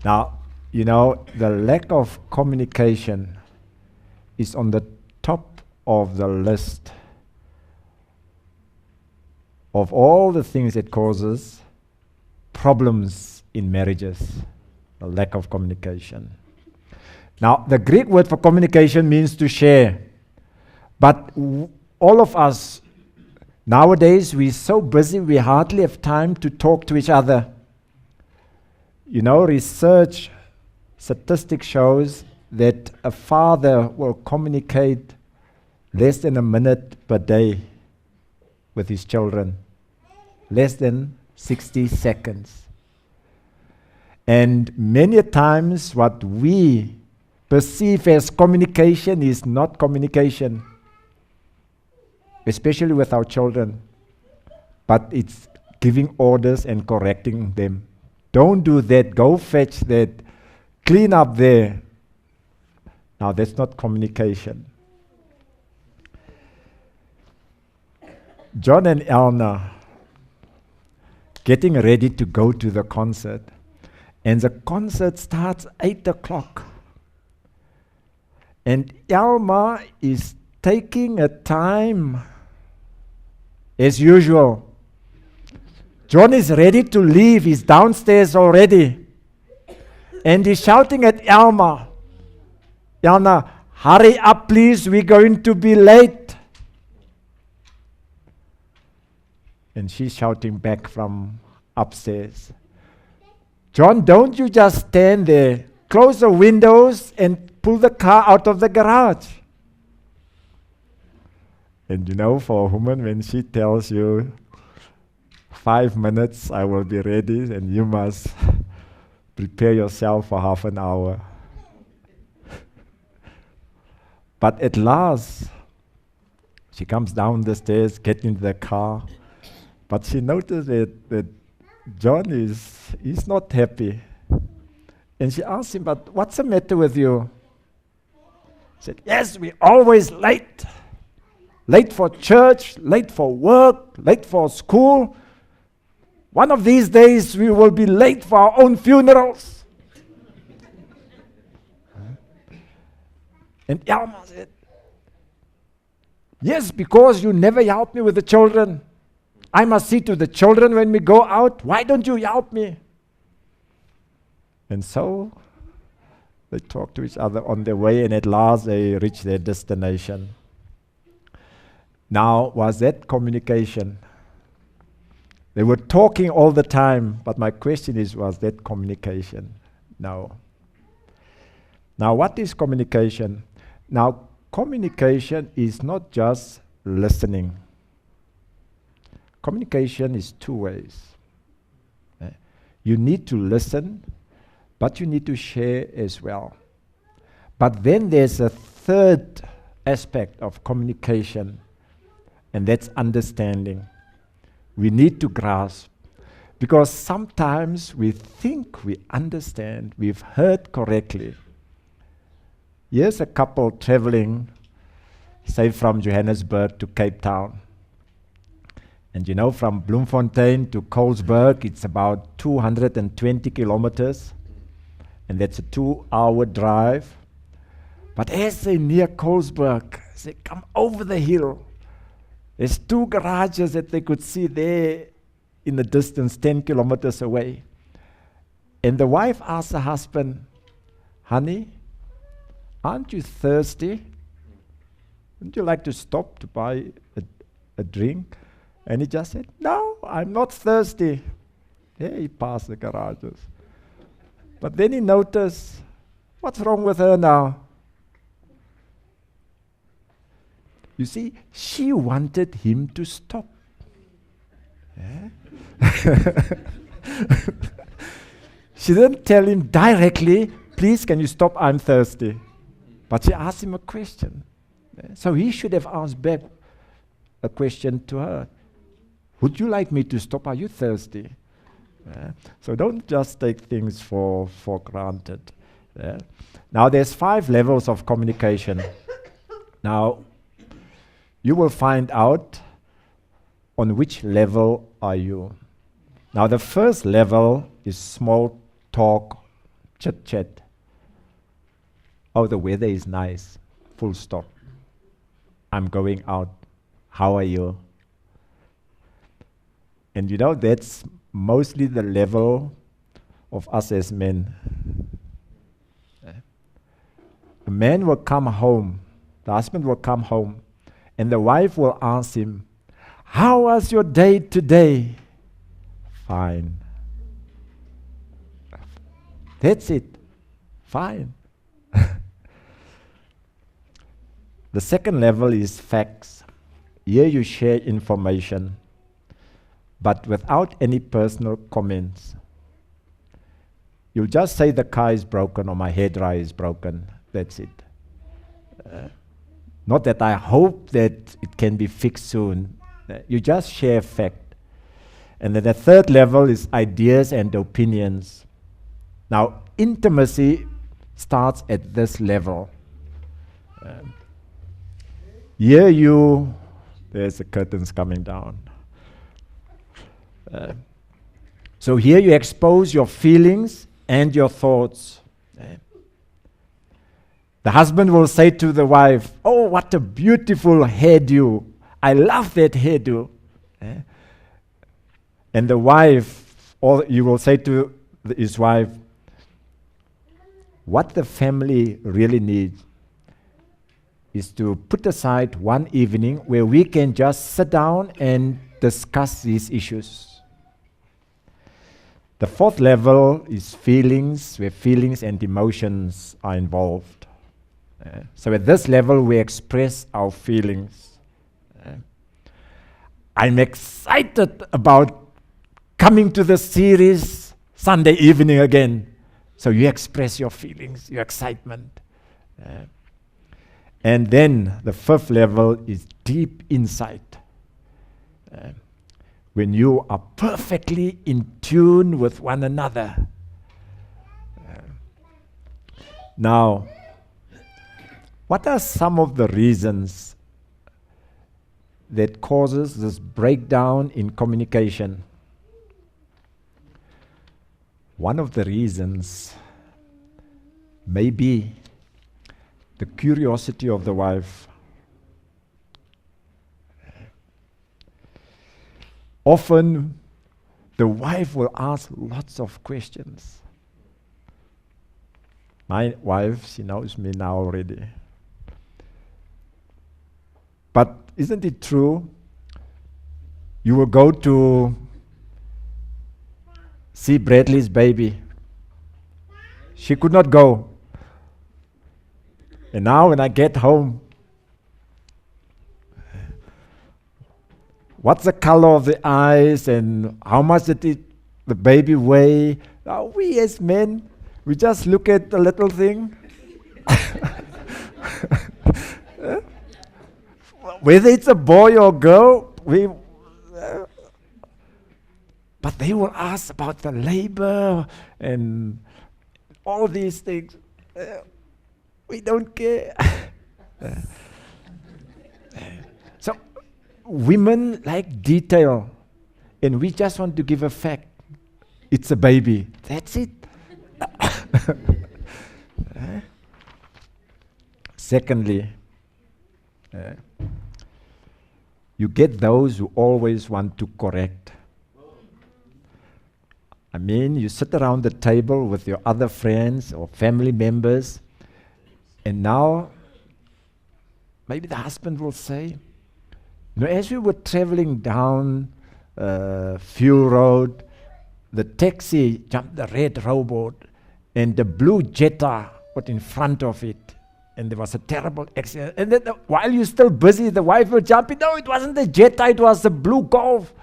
Now, the lack of communication is on the top of the list of all the things that causes problems in marriages, the lack of communication. Now, the Greek word for communication means to share. But all of us, nowadays, we're so busy, we hardly have time to talk to each other. Research, statistics shows that a father will communicate less than a minute per day with his children. Less than 60 seconds. And many times what we perceive as communication is not communication, especially with our children, but it's giving orders and correcting them. Don't do that, go fetch that, clean up there. Now that's not communication. John and Elna getting ready to go to the concert, and the concert starts 8 o'clock. And Elma is taking a time as usual. John is ready to leave, he's downstairs already. And he's shouting at Elma, hurry up please, we're going to be late. And she's shouting back from upstairs, John, don't you just stand there. Close the windows and pull the car out of the garage. And for a woman, when she tells you, 5 minutes, I will be ready, and you must prepare yourself for half an hour. But at last, she comes down the stairs, gets into the car, but she noticed that John is not happy. And she asked him, but what's the matter with you? He said, yes, we're always late. Late for church, late for work, late for school. One of these days we will be late for our own funerals. And Elma said, yes, because you never help me with the children. I must see to the children when we go out. Why don't you help me? And so they talk to each other on their way, and at last they reach their destination. Now, was that communication? They were talking all the time, but my question is, was that communication? No. Now, what is communication? Now, communication is not just listening. Communication is two ways. You need to listen, but you need to share as well. But then there's a third aspect of communication, and that's understanding. We need to grasp, because sometimes we think we understand, we've heard correctly. Here's a couple traveling, say from Johannesburg to Cape Town. And from Bloemfontein to Colesberg, it's about 220 kilometers. And that's a 2-hour drive. But as they near Colesberg, they come over the hill. There's 2 garages that they could see there in the distance, 10 kilometers away. And the wife asked the husband, honey, aren't you thirsty? Wouldn't you like to stop to buy a drink? And he just said, no, I'm not thirsty. Yeah, he passed the garages. But then he noticed, what's wrong with her now? You see, she wanted him to stop. Yeah? She didn't tell him directly, please can you stop, I'm thirsty. But she asked him a question. Yeah? So he should have asked back a question to her. Would you like me to stop? Are you thirsty? Yeah? So don't just take things for granted. Yeah? Now there's 5 levels of communication. Now you will find out on which level are you. Now the first level is small talk chit chat. Oh, the weather is nice. Full stop. I'm going out. How are you? And that's mostly the level of us as men. A man will come home, the husband will come home, and the wife will ask him, how was your day today? Fine. That's it. Fine. The second level is facts. Here you share information, but without any personal comments. You'll just say the car is broken or my hairdryer is broken. That's it. Not that I hope that it can be fixed soon. You just share fact. And then the third level is ideas and opinions. Now, intimacy starts at this level. There's the curtains coming down. So here you expose your feelings and your thoughts. The husband will say to the wife, oh, what a beautiful hairdo. I love that hairdo. And the wife, or you will say to his wife, what the family really needs is to put aside one evening where we can just sit down and discuss these issues. The fourth level is feelings, where feelings and emotions are involved. So at this level, we express our feelings. I'm excited about coming to the series Sunday evening again. So you express your feelings, your excitement. And then the fifth level is deep insight. When you are perfectly in tune with one another. Now, what are some of the reasons that causes this breakdown in communication? One of the reasons may be the curiosity of the wife. Often, the wife will ask lots of questions. My wife, she knows me now already. But isn't it true? You will go to see Bradley's baby. She could not go. And now when I get home, what's the color of the eyes and how much did the baby weigh? Now we as men, we just look at the little thing. Whether it's a boy or girl, but they will ask about the labor and all these things. We don't care. So women like detail, and we just want to give a fact. It's a baby. That's it. Secondly, you get those who always want to correct. I mean, you sit around the table with your other friends or family members, and now maybe the husband will say, as we were traveling down Fuel Road, the taxi jumped the red robot, and the blue Jetta was in front of it. And there was a terrible accident. And then while you're still busy, the wife will jump in. No, it wasn't the Jetta, it was the blue Golf.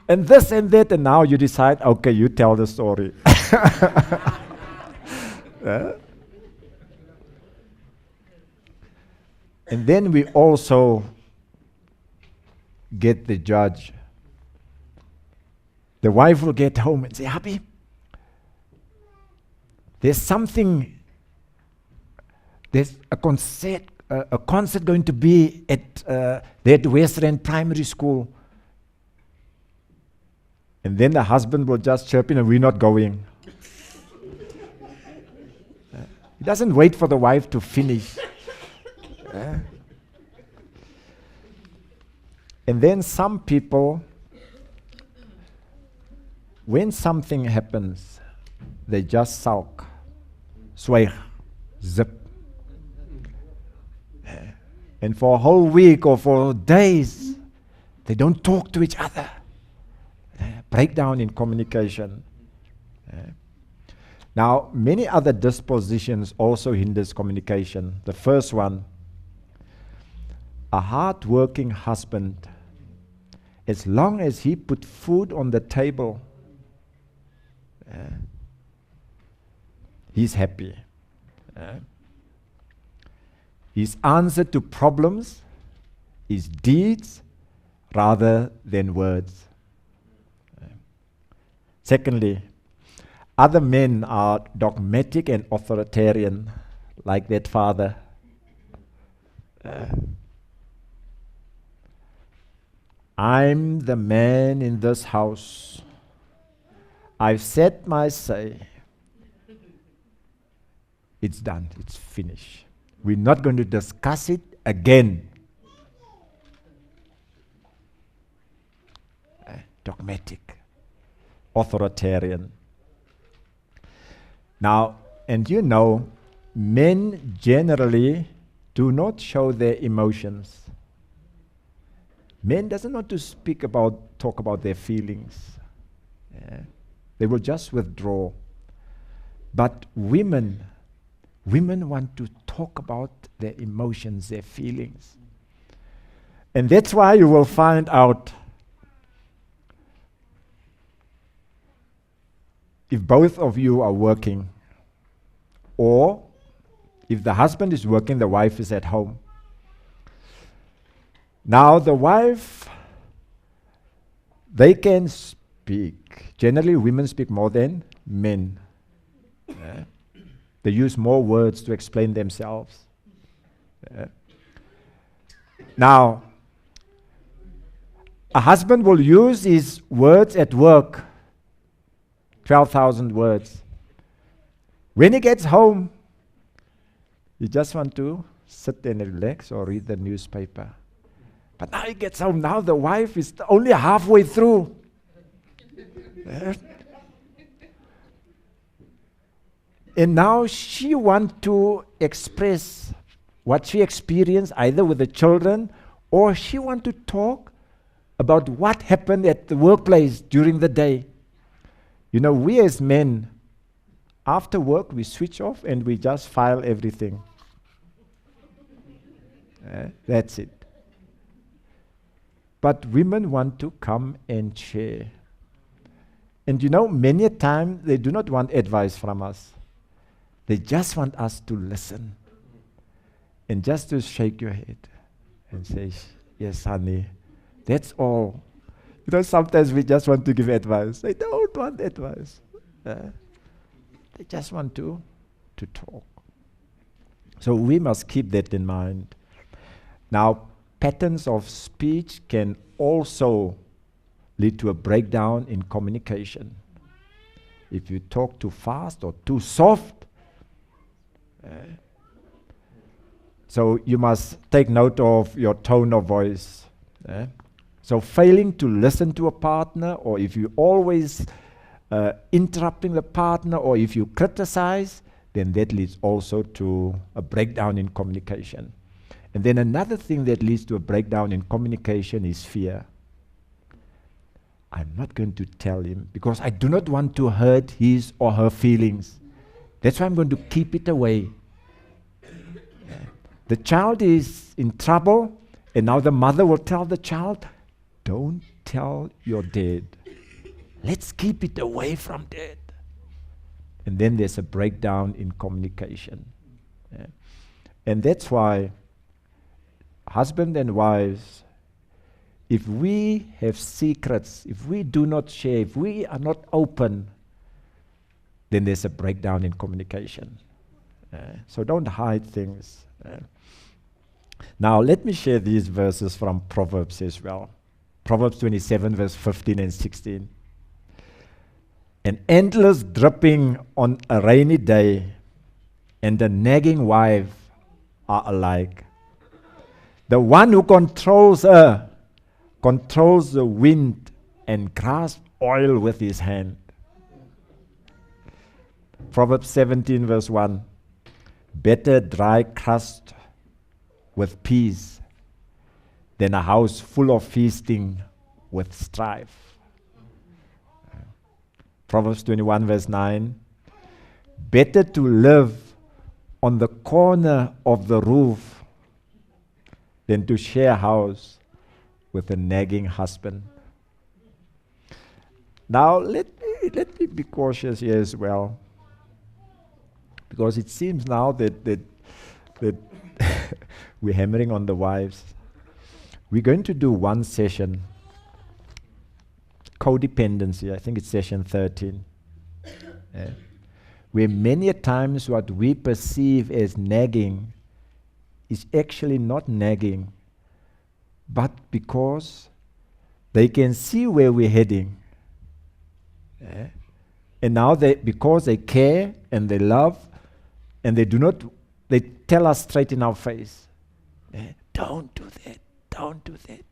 And this and that. And now you decide, okay, you tell the story. And then we also get the judge. The wife will get home and say, Happy, there's a concert going to be at that West Rand Primary School. And then the husband will just chirp in, and we're not going. He doesn't wait for the wife to finish. And then some people, when something happens, they just sulk, swear, zip. And for a whole week or for days, they don't talk to each other. Breakdown in communication. Now, many other dispositions also hinders communication. The first one, a hard-working husband, as long as he put food on the table, he's happy. His answer to problems is deeds rather than words. Secondly, other men are dogmatic and authoritarian, like that father. I'm the man in this house. I've said my say. It's done. It's finished. We're not going to discuss it again. Dogmatic, authoritarian. Now, and you know, men generally do not show their emotions. Men doesn't want to talk about their feelings. They will just withdraw. But women want to talk about their emotions, their feelings. And that's why you will find out if both of you are working, or if the husband is working, the wife is at home. Now the wife, they can speak. Generally, women speak more than men. They use more words to explain themselves. Now, a husband will use his words at work, 12,000 words. When he gets home, he just want to sit and relax or read the newspaper. But now he gets home, now the wife is only halfway through. And now she wants to express what she experienced either with the children, or she wants to talk about what happened at the workplace during the day. You know, we as men, after work, we switch off and we just file everything. That's it. But women want to come and share. And you know, many a time they do not want advice from us. They just want us to listen. And just to shake your head and say, yes, honey, that's all. You know, sometimes we just want to give advice. They don't want advice. They just want to talk. So we must keep that in mind. Now, patterns of speech can also lead to a breakdown in communication. If you talk too fast or too soft, so you must take note of your tone of voice. So failing to listen to a partner, or if you always interrupting the partner, or if you criticize, then that leads also to a breakdown in communication. And then another thing that leads to a breakdown in communication is fear. I'm not going to tell him because I do not want to hurt his or her feelings. That's why I'm going to keep it away. The child is in trouble, and now the mother will tell the child, don't tell your dad. Let's keep it away from dad. And then there's a breakdown in communication. And that's why husband and wives, if we have secrets, if we do not share, if we are not open, then there's a breakdown in communication. So don't hide things. Now let me share these verses from Proverbs as well. Proverbs 27 verse 15 and 16. An endless dripping on a rainy day and the nagging wife are alike. The one who controls her controls the wind and grasps oil with his hand. Proverbs 17 verse 1. Better dry crust with peace than a house full of feasting with strife. Proverbs 21 verse 9. Better to live on the corner of the roof than to share a house with a nagging husband. Now let me be cautious here as well, because it seems now that we're hammering on the wives. We're going to do one session, codependency. I think it's session 13. Where many a times what we perceive as nagging is actually not nagging, but because they can see where we're heading. And now because they care and they love, and they tell us straight in our face, don't do that, don't do that.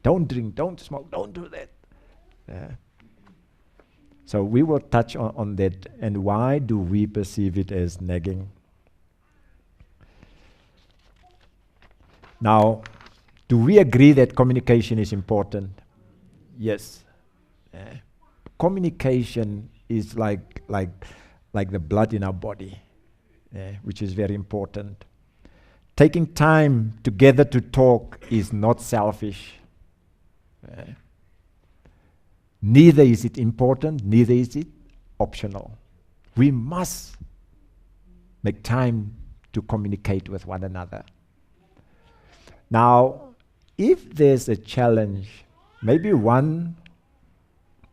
Don't drink, don't smoke, don't do that. So we will touch on that, and why do we perceive it as nagging? Now, do we agree that communication is important? Yes. Communication is like the blood in our body, which is very important. Taking time together to talk is not selfish. Neither is it important, neither is it optional. We must make time to communicate with one another. Now, if there's a challenge, maybe one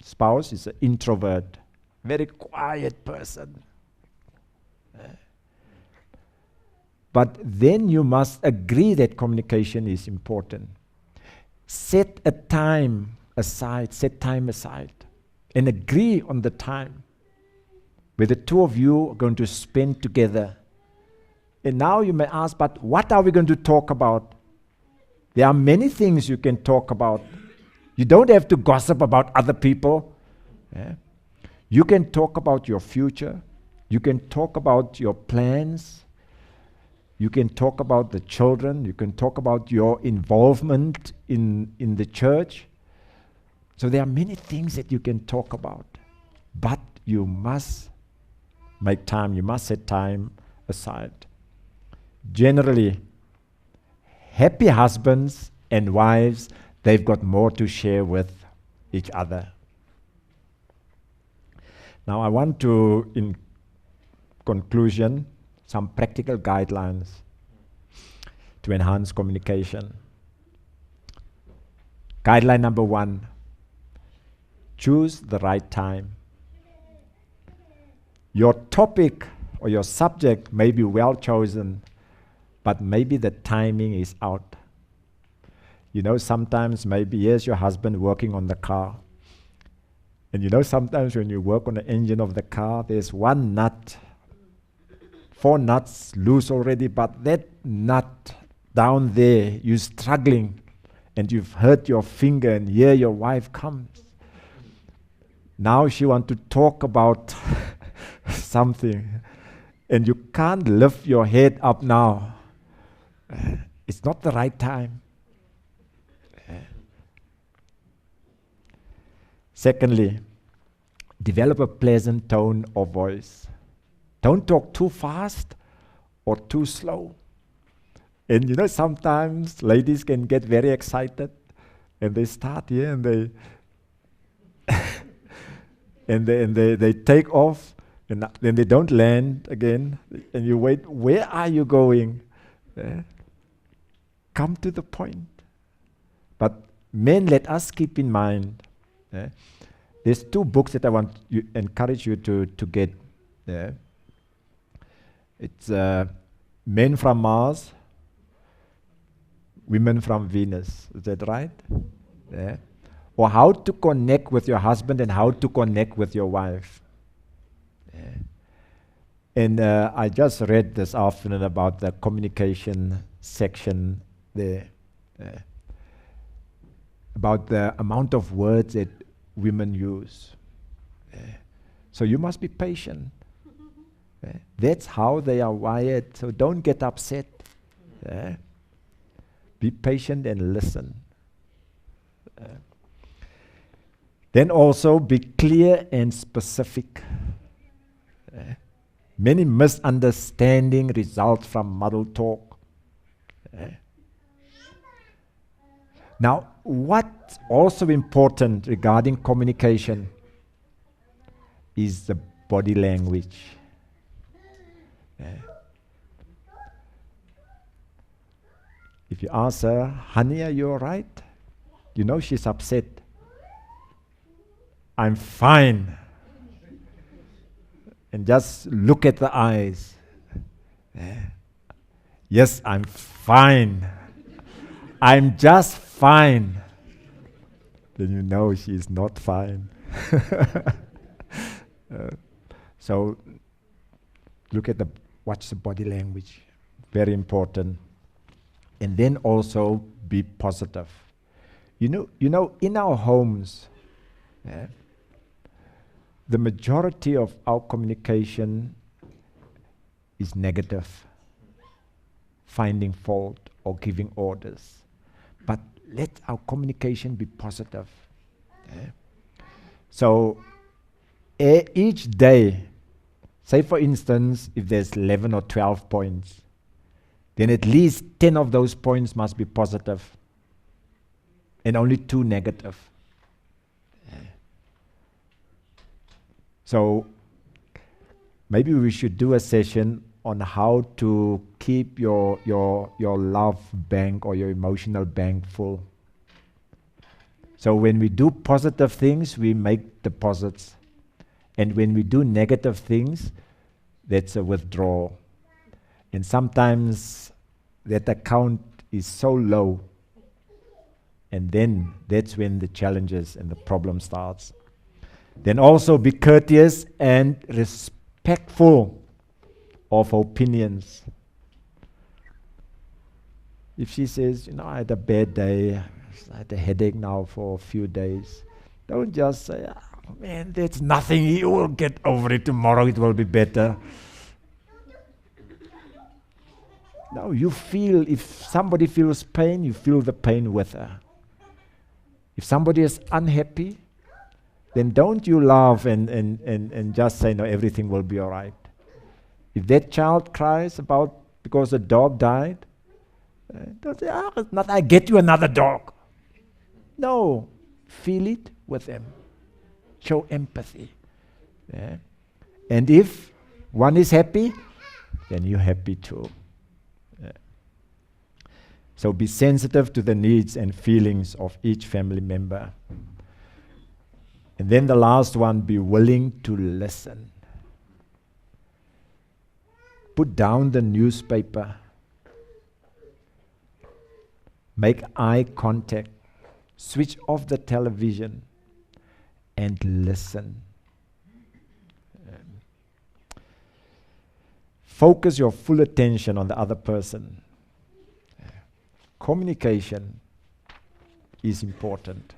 spouse is an introvert, very quiet person. But then you must agree that communication is important. Set time aside, and agree on the time where the two of you are going to spend together. And now you may ask, but what are we going to talk about? There are many things you can talk about. You don't have to gossip about other people. You can talk about your future. You can talk about your plans. You can talk about the children. You can talk about your involvement in the church. So there are many things that you can talk about. But you must make time. You must set time aside. Generally, happy husbands and wives, they've got more to share with each other. Now I want to, in conclusion, some practical guidelines to enhance communication. Guideline number 1, choose the right time. Your topic or your subject may be well chosen, but maybe the timing is out. You know, sometimes maybe here's your husband working on the car. And you know, sometimes when you work on the engine of the car, there's one nut, 4 nuts loose already, but that nut down there, you're struggling, and you've hurt your finger, and here your wife comes. Now she wants to talk about something, and you can't lift your head up now. It's not the right time. Secondly, develop a pleasant tone of voice. Don't talk too fast or too slow. And you know, sometimes ladies can get very excited and they start here and they take off and then they don't land again. And you wait, where are you going? Come to the point. But men, let us keep in mind, there's 2 books that I want you encourage you to get. It's Men from Mars, Women from Venus. Is that right? Or how to connect with your husband and how to connect with your wife. And I just read this afternoon about the communication section there, about the amount of words that women use. So you must be patient. That's how they are wired, so don't get upset. Be patient and listen. Then also be clear and specific. Many misunderstanding result from muddle talk. Now, what's also important regarding communication is the body language. If you ask her, honey, are you all right? You know she's upset. I'm fine. And just look at the eyes. Yes, I'm fine. I'm just fine. Then you know she's not fine. So look at watch the body language. Very important. And then also be positive. You know, in our homes, the majority of our communication is negative, finding fault or giving orders. But let our communication be positive. So each day, say for instance, if there's 11 or 12 points, then at least 10 of those points must be positive and only 2 negative. So maybe we should do a session on how to keep your love bank or your emotional bank full. So when we do positive things, we make deposits. And when we do negative things, that's a withdrawal. And sometimes that account is so low, and then that's when the challenges and the problem starts. Then also be courteous and respectful of opinions. If she says, I had a bad day, I had a headache now for a few days, don't just say, man, that's nothing, you will get over it tomorrow, it will be better. No, you feel, if somebody feels pain, you feel the pain with her. If somebody is unhappy, then don't you laugh and just say, no, everything will be all right. If that child cries because a dog died, don't say, it's not, I get you another dog. No, feel it with them. Show empathy. And if one is happy, then you're happy too. So be sensitive to the needs and feelings of each family member. And then the last one, be willing to listen. Put down the newspaper. Make eye contact. Switch off the television and listen. Focus your full attention on the other person. Communication is important.